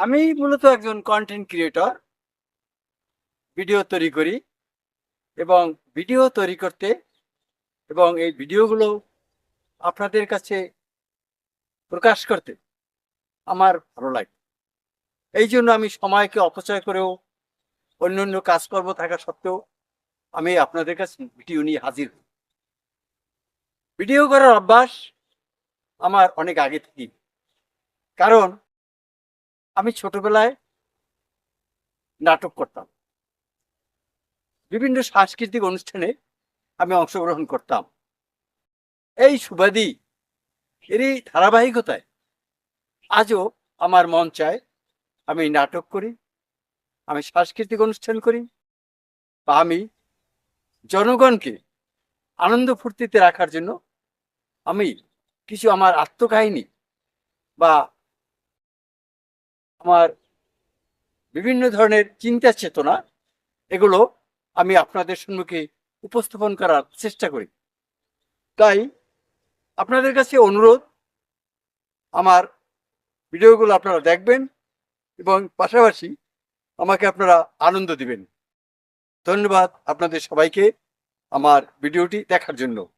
আমি মূলত একজন কন্টেন্ট ক্রিয়েটর। ভিডিও তৈরি করি এবং ভিডিও তৈরি করতে এবং এই ভিডিওগুলো আপনাদের কাছে প্রকাশ করতে আমার ভালো লাগে। এই জন্য আমি সময়কে অপচয় করেও অন্যান্য কাজকর্ম থাকা সত্ত্বেও আমি আপনাদের কাছে ভিডিও নিয়ে হাজির হই। ভিডিও করার অভ্যাস আমার অনেক আগে থেকেই, কারণ আমি ছোটবেলায় নাটক করতাম। বিভিন্ন সাংস্কৃতিক অনুষ্ঠানে আমি অংশগ্রহণ করতাম। এই সুবাদী এরই ধারাবাহিকতায় আজও আমার মন চায় আমি নাটক করি, আমি সাংস্কৃতিক অনুষ্ঠান করি, বা আমি জনগণকে আনন্দ ফুর্তিতে রাখার জন্য আমি কিছু আমার আত্মকাহিনী বা আমার বিভিন্ন ধরনের চিন্তা চেতনা, এগুলো আমি আপনাদের সম্মুখে উপস্থাপন করার চেষ্টা করি। তাই আপনাদের কাছে অনুরোধ, আমার ভিডিওগুলো আপনারা দেখবেন এবং পাশাপাশি আমাকে আপনারা আনন্দ দিবেন। ধন্যবাদ আপনাদের সবাইকে আমার ভিডিওটি দেখার জন্য।